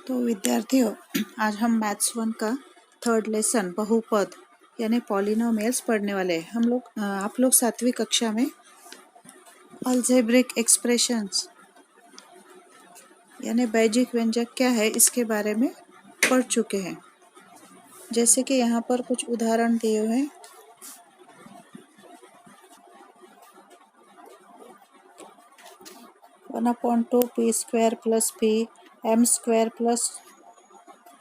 तो विद्यार्थियों, आज हम मैथ्स 1 का थर्ड लेसन बहुपद यानी पॉलिनोमियल्स पढ़ने वाले हैं। आप लोग 7वीं कक्षा में अलजेब्रिक एक्सप्रेशंस यानी बैजिक व्यंजक क्या है इसके बारे में पढ़ चुके हैं। जैसे कि यहाँ पर कुछ उदाहरण दिए हुए हैं। One upon 2 P square plus P M square plus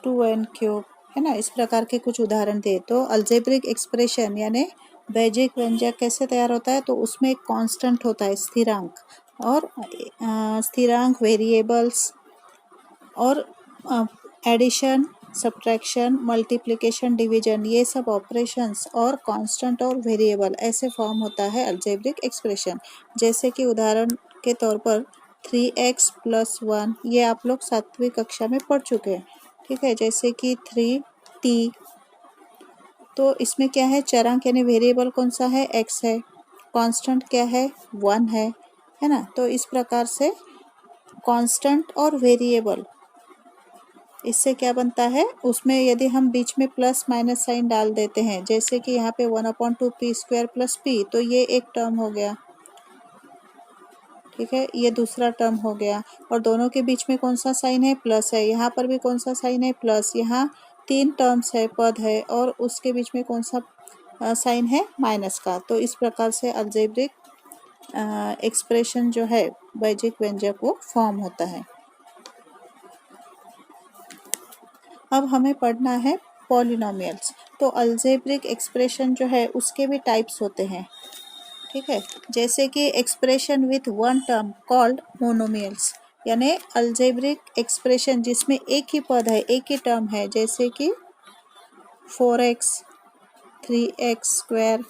2n cube, है ना। इस प्रकार के कुछ उदाहरण दिए। तो अलजेब्रिक एक्सप्रेशन यानी बैजिक व्यंजक कैसे तैयार होता है, तो उसमें एक कांस्टेंट होता है स्थिरांक, और स्थिरांक वेरिएबल्स और एडिशन सब्ट्रैक्शन मल्टीप्लिकेशन डिवीजन ये सब ऑपरेशंस और कांस्टेंट और वेरिएबल ऐसे फॉर्म होता है अलजेब्रिक एक्सप्रेशन। जैसे कि उदाहरण के तौर पर 3x + 1 ये आप लोग 7वीं कक्षा में पढ़ चुके हैं, ठीक है। जैसे कि 3t, तो इसमें क्या है, चरांक यानी वेरिएबल कौन सा है, x है, कांस्टेंट क्या है, 1 है ना। तो इस प्रकार से कांस्टेंट और वेरिएबल, इससे क्या बनता है, उसमें यदि हम बीच में प्लस माइनस साइन डाल देते हैं, जैसे कि यहाँ पे 1/2 पी स्क्वायर प्लस पी, तो ये एक टर्म हो गया, ठीक है, ये दूसरा टर्म हो गया। और दोनों के बीच में कौन सा साइन है, प्लस है। यहाँ पर भी कौन सा साइन है, प्लस। यहाँ 3 टर्म्स है, पद है, और उसके बीच में कौन सा साइन है, माइनस का। तो इस प्रकार से अलजेब्रिक एक्सप्रेशन जो है बैजिक व्यंजक वो फॉर्म होता है। अब हमें पढ़ना है पॉलिनोमियल्स। तो अलजेब्रिक एक्सप्रेशन जो है उसके भी टाइप्स होते हैं, ठीक है। जैसे कि expression with one term called monomials, यानी अलजेब्रिक एक्सप्रेशन जिसमें एक ही पद है, एक ही टर्म है, जैसे कि 4x 3x²,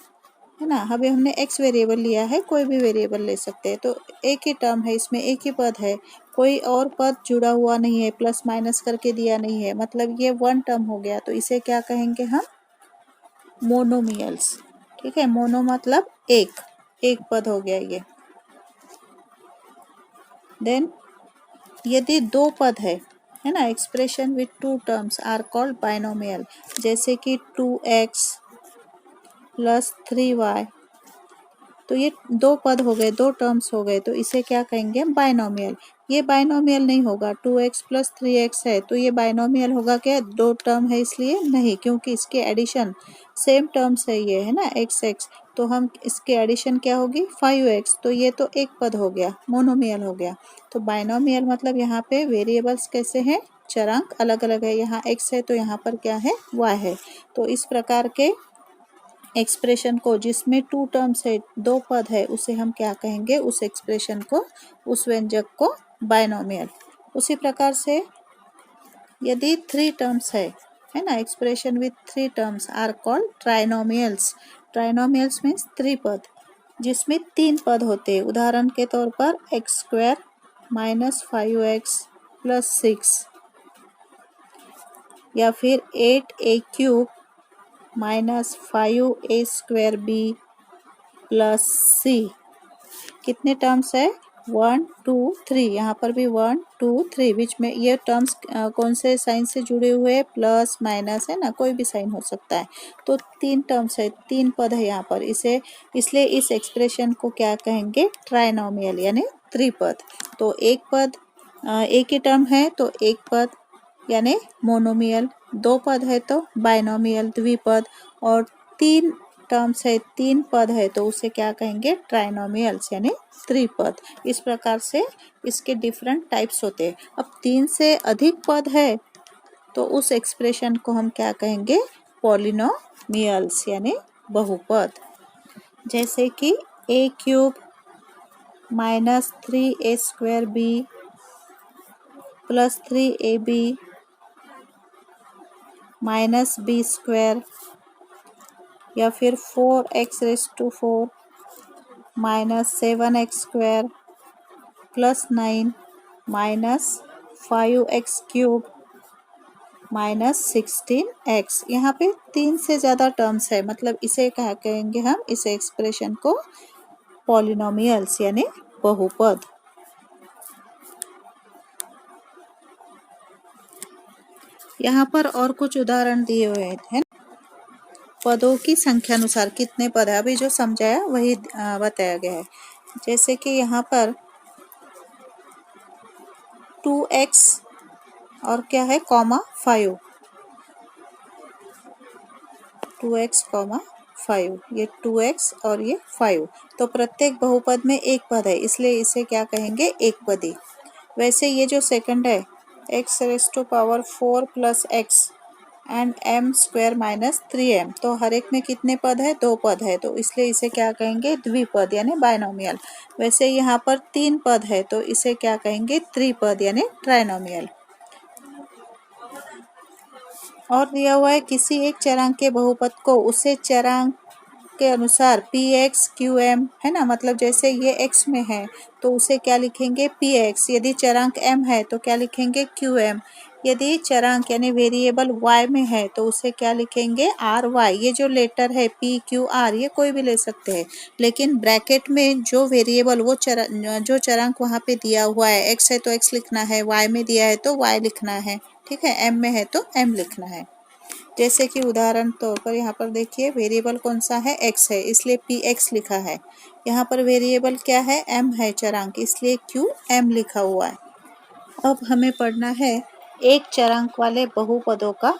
है ना। अभी हमने x वेरिएबल लिया है, कोई भी वेरिएबल ले सकते हैं। तो एक ही टर्म है, इसमें एक ही पद है, कोई और पद जुड़ा हुआ नहीं है, प्लस माइनस करके दिया नहीं है, मतलब ये वन टर्म हो गया। तो इसे क्या कहेंगे हम, मोनोमियल्स, ठीक है। मोनो मतलब एक पद हो गया ये। देन यदि दो पद है ना, expression with 2 terms are called binomial, जैसे कि 2x + 3y, तो ये दो पद हो गए, दो टर्म्स हो गए, तो इसे क्या कहेंगे, बाइनोमियल। ये बाइनोमियल नहीं होगा, 2x + 3x है, तो ये बाइनोमियल होगा क्या, दो टर्म है इसलिए नहीं, क्योंकि इसके एडिशन सेम टर्म्स है, ये है ना x, तो हम इसके एडिशन क्या होगी, 5x, तो ये तो एक पद हो गया, मोनोमियल हो गया। तो बाइनोमियल मतलब यहाँ पे वेरिएबल्स कैसे हैं, चरांक अलग अलग है, यहाँ x है तो यहाँ पर क्या है, y है। तो इस प्रकार के एक्सप्रेशन को जिसमें 2 टर्म्स है, दो पद है, उसे हम क्या कहेंगे, उस एक्सप्रेशन को, उस व्यंजक को बाइनोमियल। उसी प्रकार से यदि 3 टर्म्स है ना, expression with 3 terms are called trinomials. Trinomials means त्रिपद, जिसमें 3 पद होते हैं। उदाहरण के तौर पर x² - 5x + 6, या फिर 8a³ -5a² b + c। कितने टर्म्स है, 1 2 3, यहाँ पर भी 1 2 3, बीच में ये टर्म्स कौन से साइन से जुड़े हुए हैं, प्लस माइनस, है ना, कोई भी साइन हो सकता है। तो 3 टर्म्स है, 3 पद है यहाँ पर, इसलिए इस एक्सप्रेशन को क्या कहेंगे, ट्राइनोमियल यानी त्रिपद। तो एक पद एक ही टर्म है तो एक पद यानी मोनोमियल, दो पद है तो बाइनोमियल द्विपद, और 3 टर्म्स है, 3 पद है, तो उसे क्या कहेंगे, ट्राइनोमियल्स यानी त्रिपद। इस प्रकार से इसके डिफरेंट टाइप्स होते हैं। अब 3 से अधिक पद है तो उस एक्सप्रेशन को हम क्या कहेंगे, पॉलिनोमियल्स यानी बहुपद। जैसे कि a³ - 3a² + 3ab -b², या फिर 4x⁴ - 7x² + 9 -5x³ -16x। यहाँ पे 3 से ज़्यादा टर्म्स है, मतलब इसे क्या कहेंगे हम, इस एक्सप्रेशन को पॉलिनोमियल्स यानी बहुपद। यहाँ पर और कुछ उदाहरण दिए हुए हैं। पदों की संख्या अनुसार कितने पद है, अभी जो समझाया वही बताया गया है। जैसे कि यहाँ पर 2x और क्या है कॉमा 5, 2x कॉमा 5, ये 2x और ये 5, तो प्रत्येक बहुपद में एक पद है, इसलिए इसे क्या कहेंगे, एक पदी। वैसे ये जो सेकंड है x raise to power 4 plus x and m square minus 3m, तो हर एक में कितने पद है, दो पद है, तो इसलिए इसे क्या कहेंगे, द्विपद यानी बायनोमियल। वैसे यहाँ पर तीन पद है, तो इसे क्या कहेंगे, त्रिपद यानी ट्राइनोमियल। और दिया हुआ है किसी एक चरांक के बहुपद को उसे चरांक के अनुसार px qm, है ना, मतलब जैसे ये x में है तो उसे क्या लिखेंगे, px। यदि चरांक m है तो क्या लिखेंगे, qm। यदि चरांक यानी वेरिएबल y में है तो उसे क्या लिखेंगे, ry। ये जो लेटर है p q r ये कोई भी ले सकते हैं, लेकिन ब्रैकेट में जो वेरिएबल जो चरांक वहाँ पे दिया हुआ है, x है तो x लिखना है, y में दिया है तो y लिखना है, ठीक है, m में है तो m लिखना है। जैसे कि उदाहरण तौर पर यहाँ पर देखिए वेरिएबल कौन सा है, x है, इसलिए px लिखा है। यहाँ पर वेरिएबल क्या है, m है चरांक, इसलिए qm लिखा हुआ है। अब हमें पढ़ना है एक चरांक वाले बहुपदों का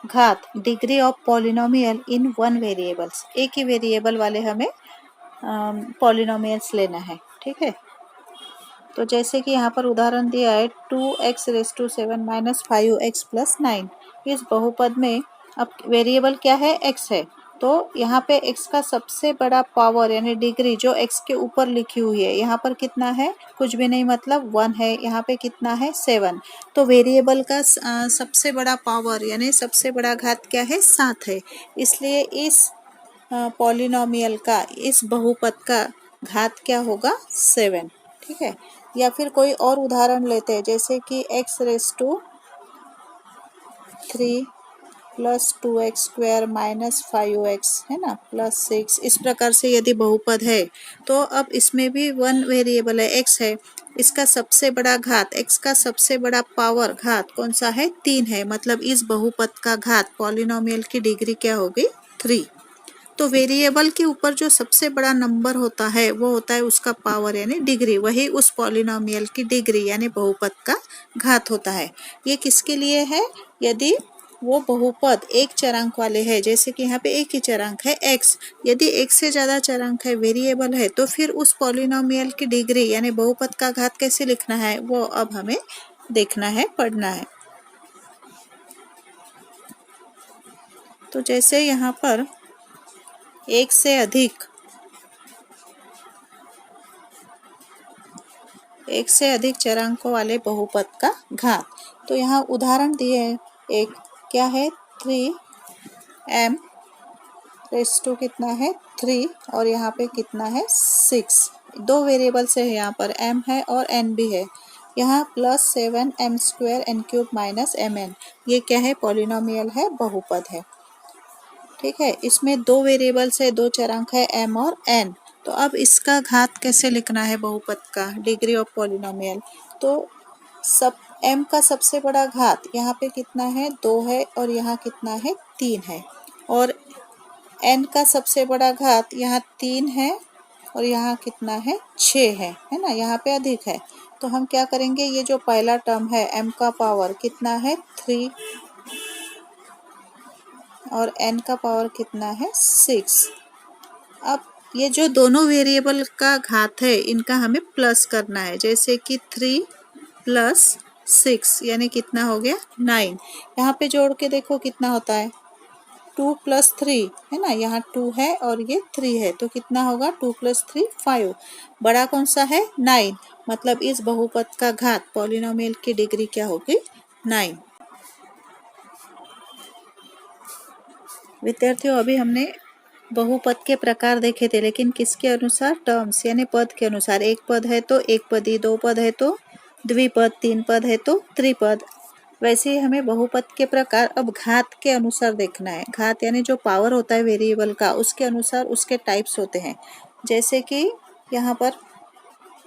घात, degree of polynomial in one variables. एक ही वेरिएबल वाले हमें पॉलिनोमियल्स लेना है, ठीक है। तो जैसे कि यहाँ पर उदाहरण दिया है 2x raise to 7 minus 5x plus 9। इस बहुपद में अब वेरिएबल क्या है, x है, तो यहाँ पे x का सबसे बड़ा पावर यानी डिग्री जो x के ऊपर लिखी हुई है, यहाँ पर कितना है, कुछ भी नहीं, मतलब 1 है, यहाँ पे कितना है, 7। तो वेरिएबल का सबसे बड़ा पावर यानी सबसे बड़ा घात क्या है, 7 है, इसलिए इस पॉलिनोमियल का, इस बहुपद का घात क्या होगा, 7, ठीक है। या फिर कोई और उदाहरण लेते हैं, जैसे कि x raise to 3 plus 2x square minus 5x, है ना, प्लस 6। इस प्रकार से यदि बहुपद है तो अब इसमें भी वन वेरिएबल है, x है, इसका सबसे बड़ा घात, x का सबसे बड़ा पावर घात कौन सा है, 3 है, मतलब इस बहुपद का घात पॉलिनोमियल की डिग्री क्या होगी, 3। तो वेरिएबल के ऊपर जो सबसे बड़ा नंबर होता है वो होता है उसका पावर यानी डिग्री, वही उस पॉलिनोमियल की डिग्री यानी बहुपद का घात होता है। ये किसके लिए है, यदि वो बहुपद एक चरांक वाले हैं, जैसे कि यहाँ पे एक ही चरांक है x, यदि एक से ज़्यादा चरांक है, वेरिएबल है, तो फिर उस पॉलिनोमियल की डिग्री यानी बहुपद का घात कैसे लिखना है, वो अब हमें देखना है, पढ़ना है। तो जैसे यहाँ पर एक से अधिक चरांकों वाले बहुपद का घात, तो यहाँ उदाहरण दिए हैं, एक क्या है, 3m रेज़ टू कितना है, 3, और यहाँ पे कितना है, 6। दो वेरिएबल से है, यहाँ पर m है और n भी है। यहाँ plus 7m square n cube minus mn, ये क्या है, पॉलिनोमियल है, बहुपद है, ठीक है। इसमें दो वेरिएबल से, दो चरांक है m और n, तो अब इसका घात कैसे लिखना है बहुपद का, डिग्री ऑफ पॉलिनोमियल। तो m का सबसे बड़ा घात यहाँ पे कितना है, 2 है, और यहाँ कितना है, 3 है, और n का सबसे बड़ा घात यहाँ 3 है और यहाँ कितना है, 6 है ना, यहाँ पे अधिक है। तो हम क्या करेंगे, ये जो पहला टर्म है m का पावर कितना है, 3, और n का पावर कितना है, 6। अब ये जो दोनों वेरिएबल का घात है इनका हमें प्लस करना है, जैसे कि 3 प्लस 6 यानी कितना हो गया, 9। यहाँ पे जोड़ के देखो कितना होता है, 2 प्लस 3, है ना, यहाँ 2 है और ये 3 है, तो कितना होगा, 2 प्लस 3 5। बड़ा कौन सा है, 9, मतलब इस बहुपद का घात पॉलिनोमियल की डिग्री क्या होगी, 9। विद्यार्थियों, अभी हमने बहुपद के प्रकार देखे थे, लेकिन किसके अनुसार, टर्म्स यानी पद के अनुसार। एक पद है तो एक पदी, दो पद है तो द्विपद, तीन पद है तो त्रिपद। वैसे ही हमें बहुपद के प्रकार अब घात के अनुसार देखना है। घात यानी जो पावर होता है वेरिएबल का, उसके अनुसार उसके टाइप्स होते हैं। जैसे कि यहाँ पर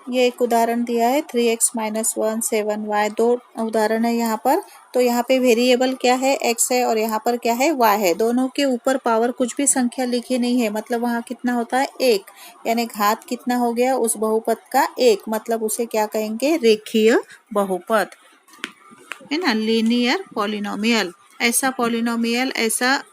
ये एक उदाहरण दिया है 3x - 1 7y, दो उदाहरण है यहाँ पर। तो यहाँ पे वेरिएबल क्या है, x है, और यहाँ पर क्या है, y है। दोनों के ऊपर पावर कुछ भी संख्या लिखी नहीं है, मतलब वहाँ कितना होता है, 1, यानी घात कितना हो गया उस बहुपद का, 1, मतलब उसे क्या कहेंगे, रेखीय बहुपद, है ना, लीनियर पॉलिनोमियल। ऐसा पॉलिनोमियल, ऐसा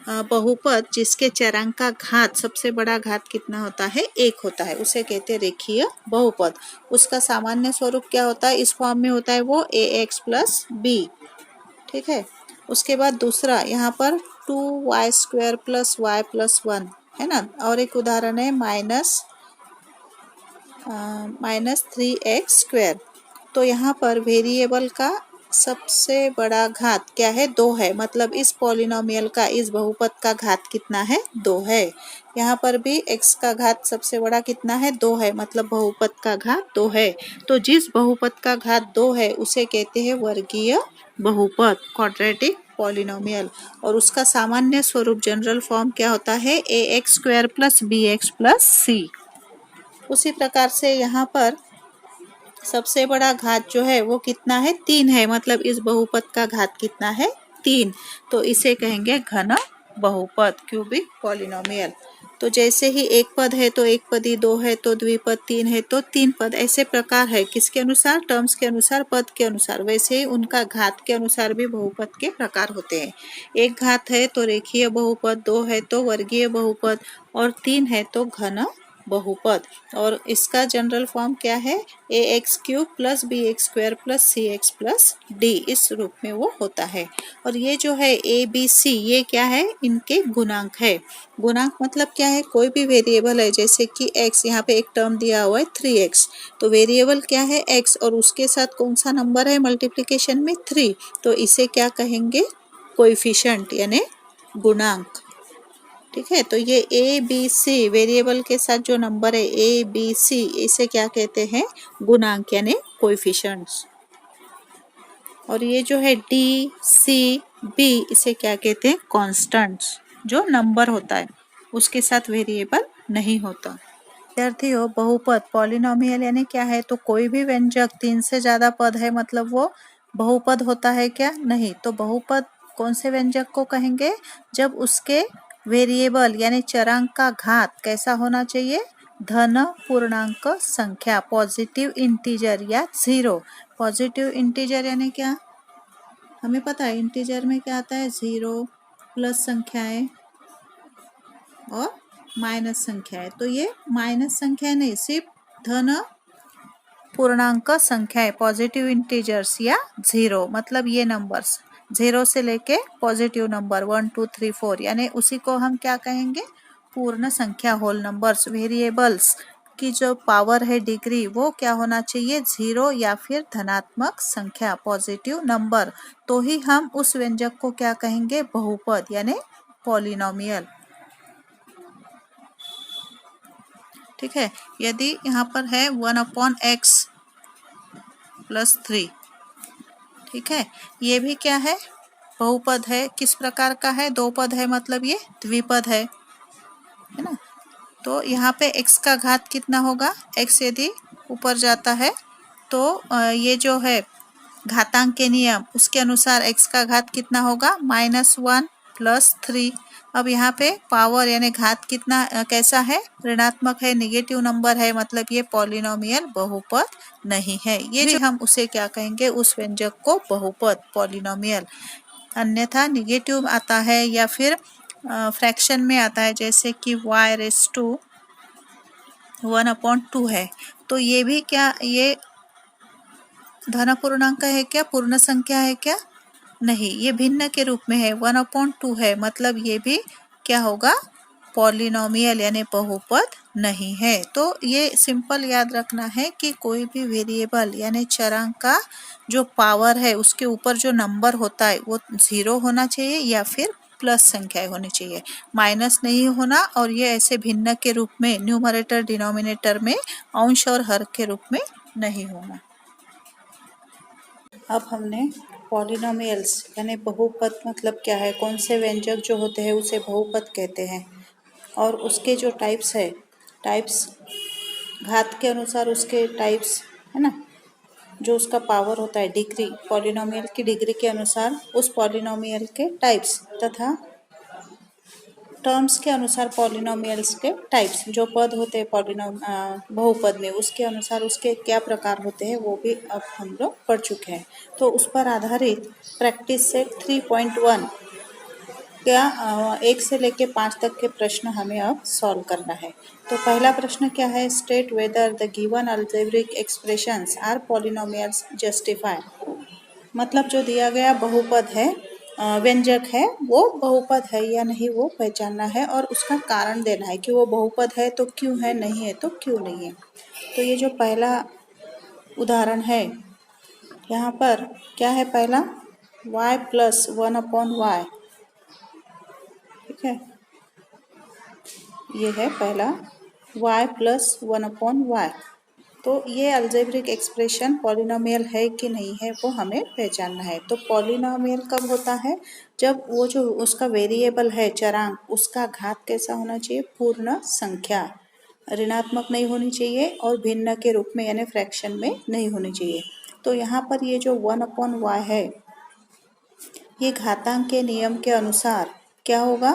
बहुपद जिसके चरांक का घात, सबसे बड़ा घात कितना होता है, 1 होता है, उसे कहते हैं रेखीय बहुपद। उसका सामान्य स्वरूप क्या होता है, इस फॉर्म में होता है वो ax प्लस b। ठीक है। उसके बाद दूसरा यहाँ पर 2y² प्लस y प्लस 1 है ना, और एक उदाहरण है -3x²। तो यहाँ पर वेरिएबल का सबसे बड़ा घात क्या है, 2 है, मतलब इस पॉलिनोमियल का, इस बहुपद का घात कितना है, 2 है। यहाँ पर भी x का घात सबसे बड़ा कितना है, 2 है, मतलब बहुपद का घात 2 है। तो जिस बहुपद का घात 2 है उसे कहते हैं वर्गीय बहुपद, क्वाड्रेटिक पॉलिनोमियल। और उसका सामान्य स्वरूप, जनरल फॉर्म क्या होता है, ax² plus bx plus c। उसी प्रकार से यहाँ पर सबसे बड़ा घात जो है वो कितना है, 3 है, मतलब इस बहुपद का घात कितना है, 3। तो इसे कहेंगे घन बहुपद, क्यूबिक पॉलिनोमियल। तो जैसे ही एक पद है तो एक पदी, 2 है तो द्विपद, 3 है तो 3 पद, ऐसे प्रकार है किसके अनुसार, टर्म्स के अनुसार, पद के अनुसार। वैसे ही उनका घात के अनुसार भी बहुपद के प्रकार होते हैं। एक घात है तो रेखीय बहुपद, 2 है तो वर्गीय बहुपद, और 3 है तो घन बहुपद। और इसका जनरल फॉर्म क्या है, ax³ plus bx² plus cx plus d, इस रूप में वो होता है। और ये जो है a b c, ये क्या है, इनके गुणांक है। गुणांक मतलब क्या है, कोई भी वेरिएबल है, जैसे कि x, यहाँ पे एक टर्म दिया हुआ है 3x, तो वेरिएबल क्या है, x, और उसके साथ कौन सा नंबर है मल्टीप्लिकेशन में, 3, तो इसे क्या कहेंगे, कोएफिशिएंट, यानी गुणांक। ठीक है। तो ये ए बी सी वेरिएबल के साथ जो नंबर है ए बी सी, इसे क्या कहते हैं, गुणांक, यानी कोएफिशिएंट्स। और ये जो है डी सी बी, इसे क्या कहते हैं, कांस्टेंट्स, जो नंबर होता है उसके साथ वेरिएबल नहीं होता। विद्यार्थियों, बहुपद पॉलिनोमियल यानी क्या है, तो कोई भी व्यंजक 3 से ज्यादा पद है, मतलब वो बहुपद होता है क्या, नहीं। तो बहुपद कौन से व्यंजक को कहेंगे, जब उसके वेरिएबल यानी चरांक का घात कैसा होना चाहिए, धन पूर्णांक संख्या, पॉजिटिव इंटीजर या 0। पॉजिटिव इंटीजर यानी क्या, हमें पता है इंटीजर में क्या आता है, 0, प्लस संख्याएं और माइनस संख्या है। तो ये माइनस संख्या नहीं, सिर्फ धन पूर्णांक संख्या है, पॉजिटिव इंटीजर्स या 0, मतलब ये नंबर्स 0 से लेके पॉजिटिव नंबर 1 2 3 4, यानी उसी को हम क्या कहेंगे, पूर्ण संख्या, होल नंबर्स। वेरिएबल्स की जो पावर है, डिग्री, वो क्या होना चाहिए, 0 या फिर धनात्मक संख्या, पॉजिटिव नंबर, तो ही हम उस व्यंजक को क्या कहेंगे, बहुपद, यानी पॉलिनोमियल। ठीक है। यदि यहाँ पर है 1/x प्लस 3, ठीक है, ये भी क्या है, बहुपद है। किस प्रकार का है, 2 पद है, मतलब ये द्विपद है ना। तो यहाँ पे x का घात कितना होगा, x यदि ऊपर जाता है तो ये जो है घातांक के नियम, उसके अनुसार x का घात कितना होगा, -1 प्लस 3। अब यहाँ पे पावर यानी घात कितना कैसा है, ऋणात्मक है, नेगेटिव नंबर है, मतलब ये पॉलिनोमियल बहुपद नहीं है। ये जो हम उसे क्या कहेंगे, उस व्यंजक को बहुपद, पॉलिनोमियल। अन्यथा निगेटिव आता है या फिर फ्रैक्शन में आता है, जैसे कि y⁻² है, तो ये भी क्या, ये धन पूर्णांक है क्या, पूर्ण संख्या है क्या, नहीं, ये भिन्न के रूप में है, 1/2 है, मतलब ये भी क्या होगा, पॉलिनोमियल यानी बहुपद नहीं है। तो ये सिंपल याद रखना है कि कोई भी वेरिएबल यानी चरांक का जो पावर है, उसके ऊपर जो नंबर होता है वो 0 होना चाहिए या फिर प्लस संख्याएं होनी चाहिए, माइनस नहीं होना। और ये ऐसे भिन्न के रूप में, न्यूमरेटर डिनोमिनेटर में अंश और हर के रूप में नहीं होना। अब हमने पॉलिनोमियल्स यानी बहुपद मतलब क्या है, कौन से व्यंजक जो होते हैं उसे बहुपद कहते हैं, और उसके जो टाइप्स है, टाइप्स घात के अनुसार उसके टाइप्स, है ना, जो उसका पावर होता है, डिग्री, पॉलिनोमियल की डिग्री के अनुसार उस पॉलिनोमियल के टाइप्स तथा टर्म्स के अनुसार पॉलिनोमियल्स के टाइप्स, जो पद होते हैं बहुपद में, उसके अनुसार उसके क्या प्रकार होते हैं वो भी अब हम लोग पढ़ चुके हैं। तो उस पर आधारित प्रैक्टिस सेट 3.1 क्या 1 से लेके 5 तक के प्रश्न हमें अब सॉल्व करना है। तो पहला प्रश्न क्या है, state whether the given algebraic expressions are polynomials justify. मतलब जो दिया गया बहुपद है, व्यंजक है, वो बहुपद है या नहीं वो पहचानना है और उसका कारण देना है कि वो बहुपद है तो क्यों है, नहीं है तो क्यों नहीं है। तो ये जो पहला उदाहरण है, यहाँ पर क्या है, पहला y प्लस 1/y, ठीक है, ये है पहला y प्लस 1/y। तो ये अल्जेब्रिक एक्सप्रेशन पॉलिनोमियल है कि नहीं है वो हमें पहचानना है। तो पॉलिनोमियल कब होता है, जब वो जो उसका वेरिएबल है चरांक, उसका घात कैसा होना चाहिए, पूर्ण संख्या, ऋणात्मक नहीं होनी चाहिए और भिन्न के रूप में यानी फ्रैक्शन में नहीं होनी चाहिए। तो यहाँ पर ये जो 1/y है, ये घातांक के नियम के अनुसार क्या होगा,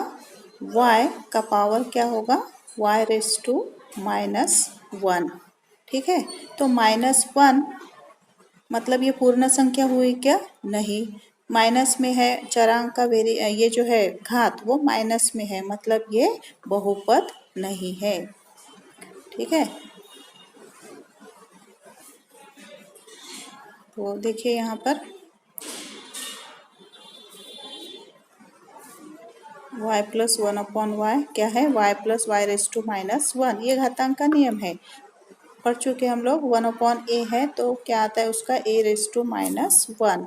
y का पावर क्या होगा, y⁻⁻1, ठीक है। तो -1 मतलब ये पूर्ण संख्या हुई क्या, नहीं, माइनस में है, चरांक का ये जो है घात वो माइनस में है, मतलब ये बहुपद नहीं है, ठीक है। तो देखिए यहाँ पर y प्लस 1/y क्या है, y प्लस y⁻⁻1, ये घातांक का नियम है, पढ़ चुके हम लोग। 1/a है तो क्या आता है उसका a⁻1,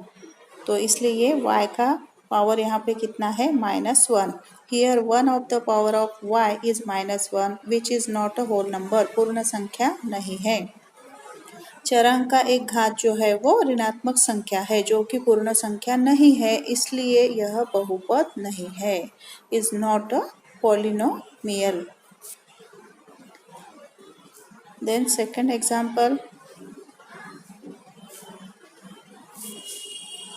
तो इसलिए ये y का पावर यहाँ पे कितना है, -1। Here 1 of the power of y is -1 which is not a whole number, पूर्ण संख्या नहीं है। चरांक का एक घात जो है वो ऋणात्मक संख्या है जो कि पूर्ण संख्या नहीं है, इसलिए यह बहुपद नहीं है, is not a polynomial. Then second example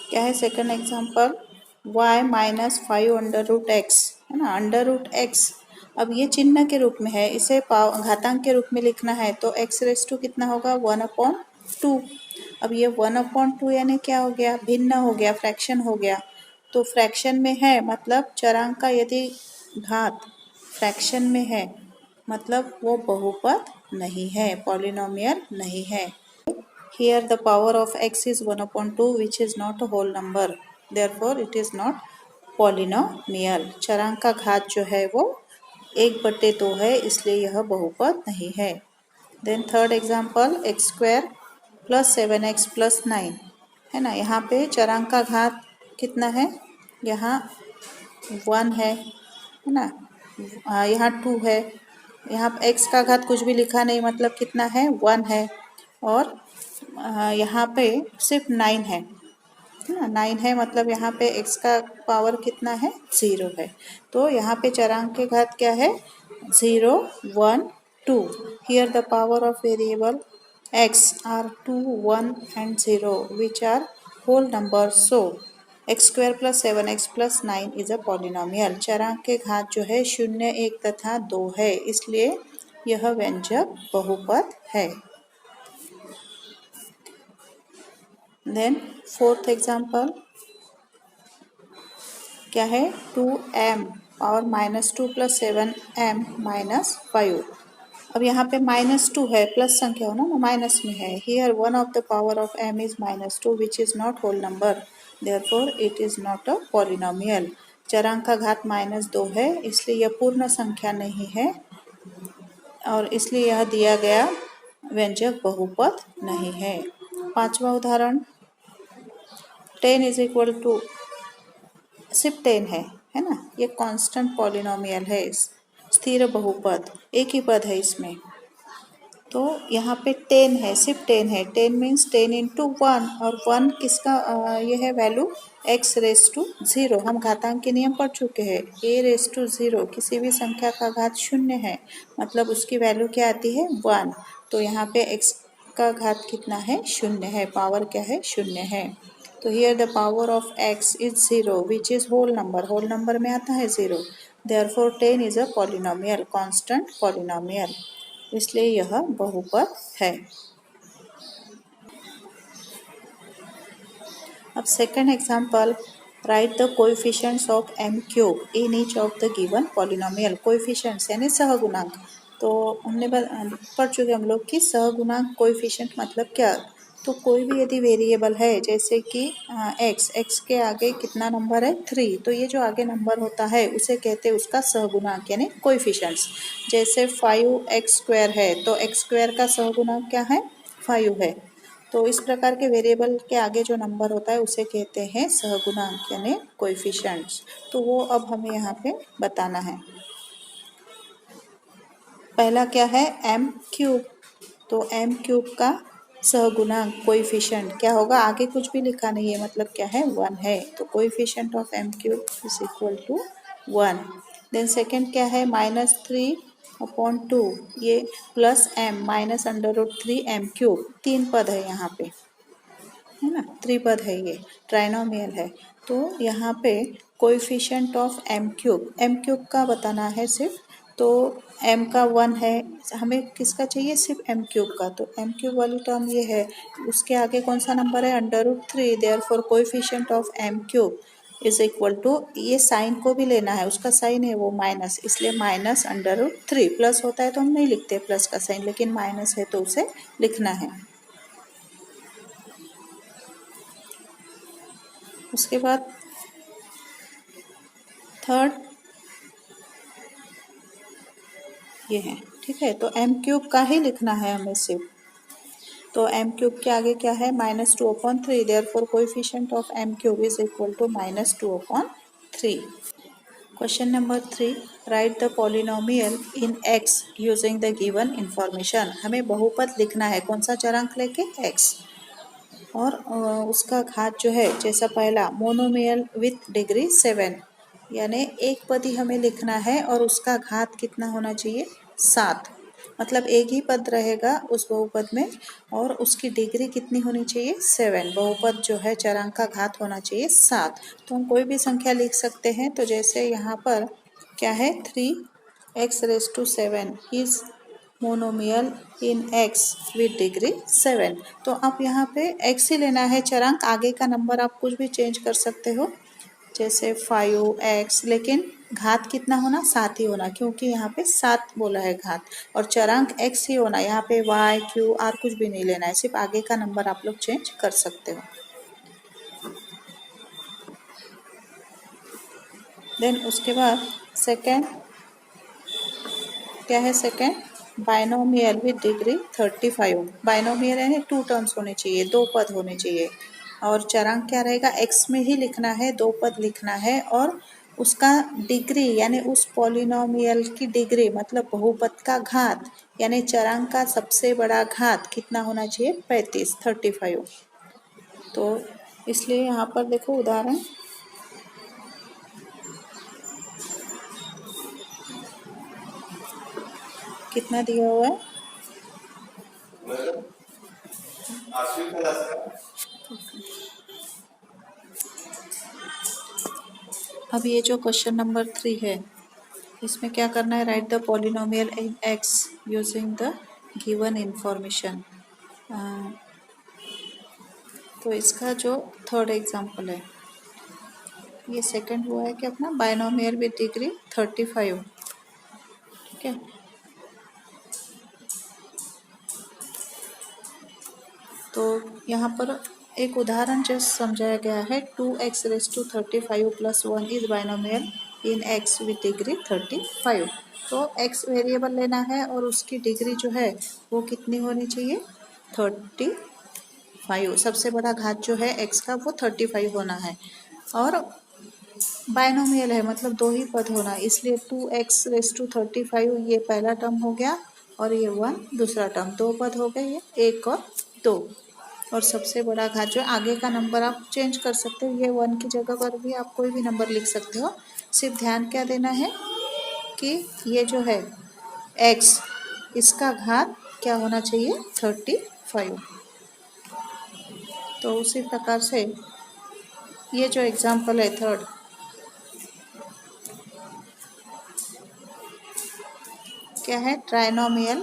क्या है, सेकंड एग्जाम्पल y-5 है ना, √x। अब ये चिन्ह के रूप में है, इसे घातांक के रूप में लिखना है तो x⁻² कितना होगा, 1/2। अब ये 1/2 यानी क्या हो गया, भिन्न हो गया, फ्रैक्शन हो गया। तो फ्रैक्शन में है मतलब चरांक का यदि घात फ्रैक्शन में है मतलब वो बहुपद नहीं है, पॉलिनोमियल नहीं है। Here the power of x is 1/2 which is not a whole number, therefore it is not polynomial। चरांक का घात जो है वो 1/2 है, इसलिए यह बहुपद नहीं है। Then third example x² plus 7x plus 9 है ना, यहाँ पे चरांक का घात कितना है, यहाँ 1 है ना, यहाँ 2 है, यहाँ x का घात कुछ भी लिखा नहीं मतलब कितना है, 1 है, और यहाँ पे सिर्फ 9 है ना, 9 है मतलब यहाँ पे x का पावर कितना है, 0 है। तो यहाँ पे चरांक के घात क्या है, 0, 1, 2। Here the power of variable x are 2, 1 and 0 which are whole number, so x² plus 7x plus 9 is a polynomial. चरांक के घात जो है 0, 1 तथा 2 है, इसलिए यह व्यंजक बहुपद है। देन फोर्थ एग्जाम्पल क्या है, 2m और -2 प्लस 7m -5। अब यहाँ पे -2 है, प्लस संख्या हो ना, माइनस में है। Here 1 of the power of m is -2 which is not whole number, therefore it is not a polynomial. चरांक का घात -2 है, इसलिए यह पूर्ण संख्या नहीं है और इसलिए यह दिया गया व्यंजक बहुपद नहीं है। पांचवा उदाहरण 10 इज इक्वल टू, सिर्फ 10 है ना, ये कांस्टेंट पॉलिनोमियल है, स्थिर बहुपद, एक ही पद है इसमें। तो यहाँ पे 10 है, सिर्फ 10 है, 10 मीन्स 10 × 1 और 1 किसका ये है value, X raise to zero, हम घातांक के नियम पढ़ चुके हैं। ए रेस टू ज़ीरो, किसी भी संख्या का घात शून्य है, मतलब उसकी वैल्यू क्या आती है 1। तो यहाँ पे एक्स का घात कितना है, शून्य है, पावर क्या है, शून्य है। तो here the power of X is zero which is whole number, whole number में आता है zero. Therefore 10 is a polynomial, constant polynomial, इसलिए यह बहुपद है। अब second example, right the coefficients of m cube in each of the given polynomial. Coefficients यानी सहगुणांक। तो हमने पढ़ चुके हम लोग कि सहगुणांक कोएफिशिएंट मतलब क्या। तो कोई भी यदि वेरिएबल है, जैसे कि x के आगे कितना नंबर है 3, तो ये जो आगे नंबर होता है उसे कहते हैं उसका सहगुणांक यानी कोएफिशिएंट्स। जैसे 5x² है तो x² का सहगुणांक क्या है, 5 है। तो इस प्रकार के वेरिएबल के आगे जो नंबर होता है उसे कहते हैं सहगुणांक यानी कोएफिशिएंट्स। तो वो अब हमें यहाँ पे बताना है। पहला क्या है, m क्यूब। तो m क्यूब का सहगुणांक कोएफिशिएंट क्या होगा, आगे कुछ भी लिखा नहीं है, मतलब क्या है 1 है। तो coefficient of m cube is equal to 1। Then second क्या है, -3/2, ये plus m minus √3m cube, 3 पद है यहाँ पे, है ना, त्रिपद है, ये ट्राइनोमियल है। तो यहाँ पे कोएफिशिएंट ऑफ m क्यूब का बताना है सिर्फ। तो m का 1 है, हमें किसका चाहिए, सिर्फ m क्यूब का। तो m क्यूब वाली टर्म ये है, उसके आगे कौन सा नंबर है, √3। Therefore coefficient of m cube is equal to, ये साइन को भी लेना है, उसका साइन है वो माइनस, इसलिए -√3। प्लस होता है तो हम नहीं लिखते प्लस का साइन, लेकिन माइनस है तो उसे लिखना है। उसके बाद थर्ड ये है, ठीक है। तो m क्यूब का ही लिखना है हमें सिर्फ। तो m क्यूब के आगे क्या है, -2/3। Therefore coefficient of m cube is equal to -2/3। Question number 3, write the polynomial in x using the given information. हमें बहुपद लिखना है, कौन सा चरांक लेके, x, और उसका घात जो है, जैसा पहला मोनोमियल विथ डिग्री 7, यानी एक पद ही हमें लिखना है और उसका घात कितना होना चाहिए, 7। मतलब एक ही पद रहेगा उस बहुपद में और उसकी डिग्री कितनी होनी चाहिए, 7। बहुपद जो है चरांक का घात होना चाहिए 7। तो हम कोई भी संख्या लिख सकते हैं। तो जैसे यहाँ पर क्या है, 3x⁻7 is monomial in x with degree 7। तो अब यहाँ पे x ही लेना है चरांक, आगे का नंबर आप कुछ भी चेंज कर सकते हो, जैसे 5x, लेकिन घात कितना होना, 7 ही होना, क्योंकि यहाँ पे 7 बोला है घात, और चरांक x ही होना। यहाँ पे y, q, r कुछ भी नहीं लेना है, सिर्फ आगे का नंबर आप लोग चेंज कर सकते हो। देन उसके बाद सेकेंड क्या है, second binomial with degree 35। Binomial यानी 2 टर्म्स होने चाहिए, 2 पद होने चाहिए, और चरांक क्या रहेगा, x में ही लिखना है, 2 पद लिखना है, और उसका डिग्री यानी उस पॉलिनोमियल की डिग्री मतलब बहुपद का घात यानी चरांक का सबसे बड़ा घात कितना होना चाहिए, 35। तो इसलिए यहाँ पर देखो उदाहरण, कितना दिया हुआ है, अब ये जो क्वेश्चन नंबर 3 है, इसमें क्या करना है, right the polynomial in x using the given information. तो इसका जो थर्ड एग्जांपल है, ये सेकंड हुआ है कि अपना बाइनोमियल विद डिग्री 35, ठीक है। तो यहाँ पर एक उदाहरण जैसे समझाया गया है, 2x⁻35 + 1 is binomial in x with degree 35। तो x वेरिएबल लेना है और उसकी डिग्री जो है वो कितनी होनी चाहिए, 35। सबसे बड़ा घात जो है x का वो 35 होना है, और बाइनोमियल है मतलब 2 ही पद होना, इसलिए 2x⁻35 ये पहला टर्म हो गया और ये 1 दूसरा टर्म, 2 पद हो गए, ये 1 और 2। और सबसे बड़ा घात जो आगे का नंबर आप चेंज कर सकते हो, ये 1 की जगह पर भी आप कोई भी नंबर लिख सकते हो। सिर्फ ध्यान क्या देना है कि ये जो है x, इसका घात क्या होना चाहिए 35। तो उसी प्रकार से ये जो एग्जाम्पल है थर्ड, क्या है ट्राइनोमियल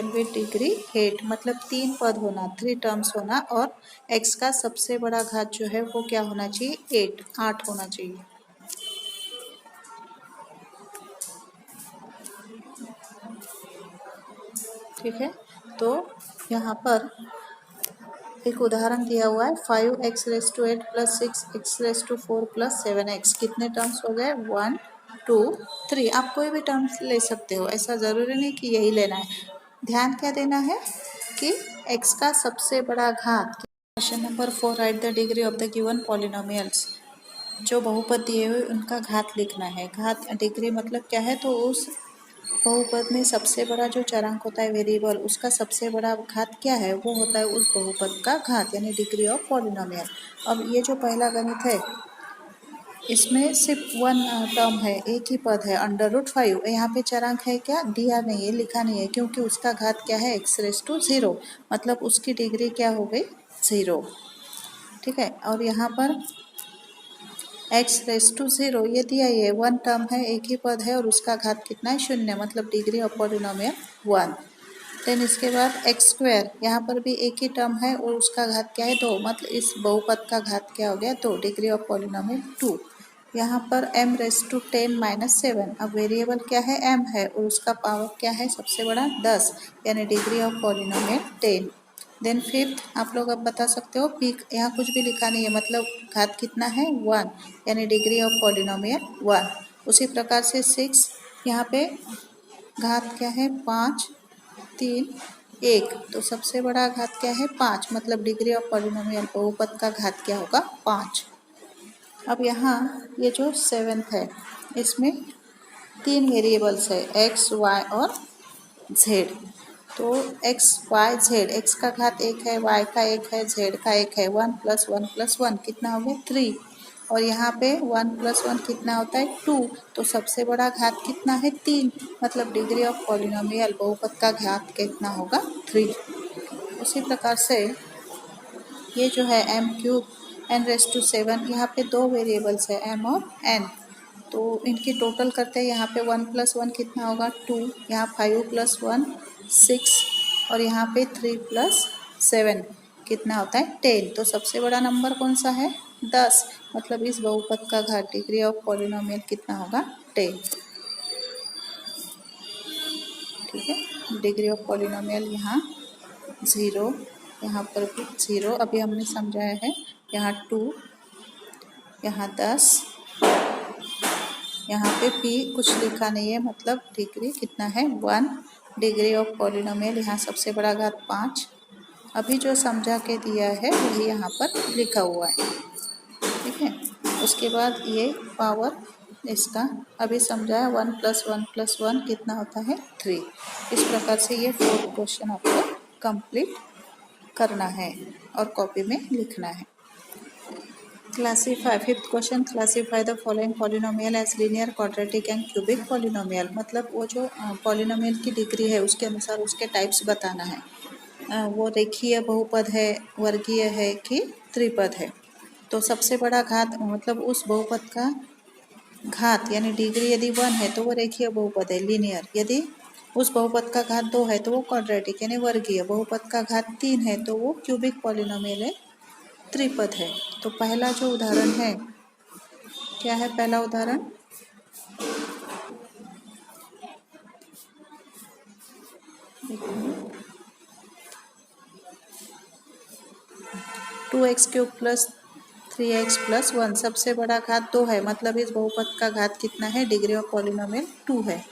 विद डिग्री 8, मतलब 3 पद होना, 3 टर्म्स होना, और x का सबसे बड़ा घात जो है वो क्या होना चाहिए 8 होना चाहिए। ठीक है, तो यहाँ पर एक उदाहरण दिया हुआ है 5x⁸ plus 6x⁴ plus 7x, कितने टर्म्स हो गए 1 2 3। आप कोई भी टर्म्स ले सकते हो, ऐसा ज़रूरी नहीं कि यही लेना है। ध्यान क्या देना है कि x का सबसे बड़ा घात। Question number 4, right the degree of the given polynomials. जो बहुपद दिए हुए उनका घात लिखना है। घात डिग्री मतलब क्या है, तो उस बहुपद में सबसे बड़ा जो चरांक होता है वेरिएबल, उसका सबसे बड़ा घात क्या है, वो होता है उस बहुपद का घात, यानी डिग्री ऑफ पॉलिनोमियल। अब ये जो पहला गणित है इसमें सिर्फ 1 टर्म है, एक ही पद है √5। यहाँ पे चरांक है क्या, दिया नहीं है, लिखा नहीं है, क्योंकि उसका घात क्या है x⁻⁴, मतलब उसकी डिग्री क्या हो गई 0। ठीक है, और यहाँ पर x⁻⁴ ये दिया, ये 1 टर्म है, एक ही पद है, और उसका घात कितना है 0, मतलब डिग्री ऑफ पॉलिनोमियल 1। देन इसके बाद x², यहाँ पर भी एक ही टर्म है और उसका घात क्या है 2, मतलब इस बहुपद का घात क्या हो गया 2, डिग्री ऑफ पॉलिनोमियल 2। यहाँ पर m⁻10 - 7, अब वेरिएबल क्या है m है और उसका पावर क्या है सबसे बड़ा 10, यानी degree of polynomial 10। Then fifth, आप लोग अब बता सकते हो p, यहाँ कुछ भी लिखा नहीं है, मतलब घात कितना है 1, यानी डिग्री ऑफ पॉलिनोमियल 1। उसी प्रकार से 6, यहाँ पे घात क्या है 5 3 1, तो सबसे बड़ा घात क्या है 5, मतलब डिग्री ऑफ पॉलिनोमियल बहुपद का घात क्या होगा 5। अब यहाँ ये जो 7th है, इसमें 3 वेरिएबल्स है x, y और z। तो x, y, z, x का घात 1 है, y का 1 है, z का 1 है, 1 + 1 + 1 कितना हो गया 3, और यहाँ पे 1 + 1 कितना होता है 2, तो सबसे बड़ा घात कितना है 3, मतलब डिग्री ऑफ पॉलिनोमियल बहुपद का घात कितना होगा 3। उसी प्रकार से ये जो है m³ n⁻⁷, यहाँ पे 2 वेरिएबल्स है m और n, तो इनकी टोटल करते हैं, यहाँ पे 1 + 1 कितना होगा 2, यहाँ 5 + 1 6, और यहाँ पे 3 + 7 कितना होता है 10। तो सबसे बड़ा नंबर कौन सा है 10, मतलब इस बहुपद का घात डिग्री ऑफ पॉलिनोमियल कितना होगा 10। ठीक है, डिग्री ऑफ पॉलिनोमियल यहाँ 0, यहाँ पर भी 0, अभी हमने समझाया है, यहाँ 2, यहाँ 10, यहाँ पे p कुछ लिखा नहीं है, मतलब डिग्री कितना है 1, डिग्री ऑफ पॉलिनोमियल यहाँ सबसे बड़ा घात 5। अभी जो समझा के दिया है वही यहाँ पर लिखा हुआ है। ठीक है, उसके बाद ये पावर इसका अभी समझाया 1 + 1 + 1 कितना होता है 3। इस प्रकार से ये 4 क्वेश्चन आपको कंप्लीट करना है और कॉपी में लिखना है। Classify, fifth question, classify the following polynomial as linear, quadratic and cubic polynomial, मतलब वो जो पॉलिनोमियल की डिग्री है उसके अनुसार उसके टाइप्स बताना है। वो रेखीय बहुपद है, वर्गीय है कि त्रिपद है। तो सबसे बड़ा घात, मतलब उस बहुपद का घात यानी डिग्री यदि 1 है तो वो रेखीय बहुपद है लीनियर, यदि उस बहुपद का घात 2 है तो वो क्वाड्रेटिक यानी वर्गीय, बहुपद का घात 3 है तो वो क्यूबिक पॉलिनोमियल है, त्रिपद है। तो पहला जो उदाहरण है, क्या है पहला उदाहरण, टू x³ + 3x + 1, सबसे बड़ा घात 2 है, मतलब इस बहुपद का घात कितना है, डिग्री ऑफ पॉलिनोमियल 2 है।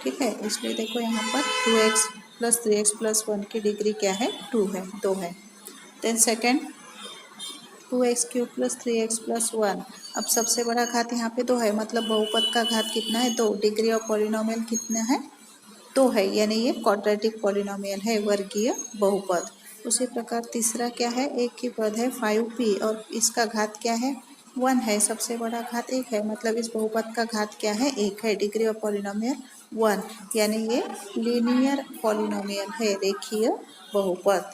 ठीक है, इसलिए देखो यहाँ पर 2x + 3x + 1 की डिग्री क्या है 2 है, 2 है। देन सेकेंड 2x³ + 3x + 1, अब सबसे बड़ा घात यहाँ पे 2 है, मतलब बहुपद का घात कितना है 2, डिग्री ऑफ पॉलिनोमियल कितना है दो है, यानी ये क्वाड्रेटिक पॉलिनोमियल है, वर्गीय बहुपद। उसी प्रकार तीसरा क्या है, एक ही पद है 5p और इसका घात क्या है 1 है, सबसे बड़ा घात 1 है, मतलब इस बहुपद का घात क्या है 1 है, डिग्री ऑफ पॉलिनोमियल 1, यानी ये लीनियर पॉलिनोमियल है, रेखीय बहुपद।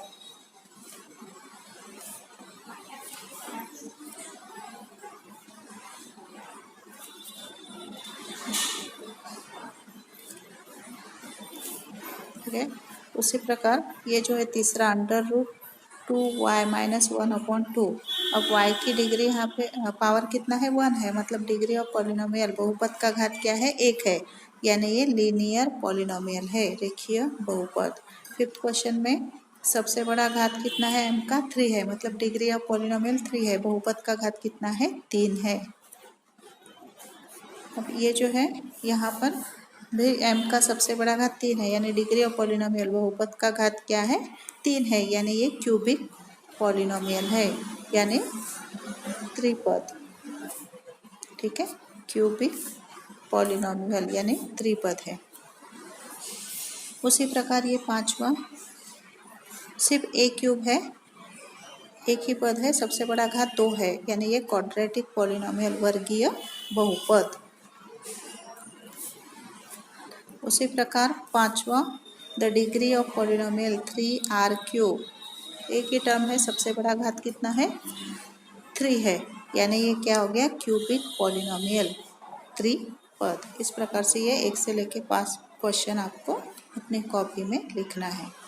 ठीक है। उसी प्रकार ये जो है तीसरा √2y - 1/2। अब y की डिग्री यहाँ पे पावर कितना है 1 है, मतलब डिग्री ऑफ पॉलिनोमियल बहुपद का घात क्या है 1 है, यानी ये लीनियर पॉलिनोमियल है, रेखीय बहुपद। फिफ्थ क्वेश्चन में सबसे बड़ा घात कितना है m का 3 है, मतलब डिग्री ऑफ पॉलिनोमियल 3 है, बहुपद का घात कितना है 3 है। अब ये जो है यहाँ पर भी m का सबसे बड़ा घात 3 है, यानी डिग्री ऑफ पॉलिनोमियल बहुपद का घात क्या है 3 है, यानी ये क्यूबिक पॉलिनोमियल है, यानी त्रिपद। ठीक है, क्यूबिक पॉलिनोमियल यानी त्रिपद है। उसी प्रकार ये पांचवा सिर्फ a क्यूब है, एक ही पद है, सबसे बड़ा घात 2 है, यानी ये क्वाड्रेटिक पॉलिनोमियल, वर्गीय बहुपद। उसी प्रकार पांचवा the degree of polynomial 3r³, एक ही टर्म है, सबसे बड़ा घात कितना है 3 है, यानी ये क्या हो गया क्यूबिक पॉलिनोमियल, त्रिपद। इस प्रकार से ये 1 से लेके 5 क्वेश्चन आपको अपनी कॉपी में लिखना है।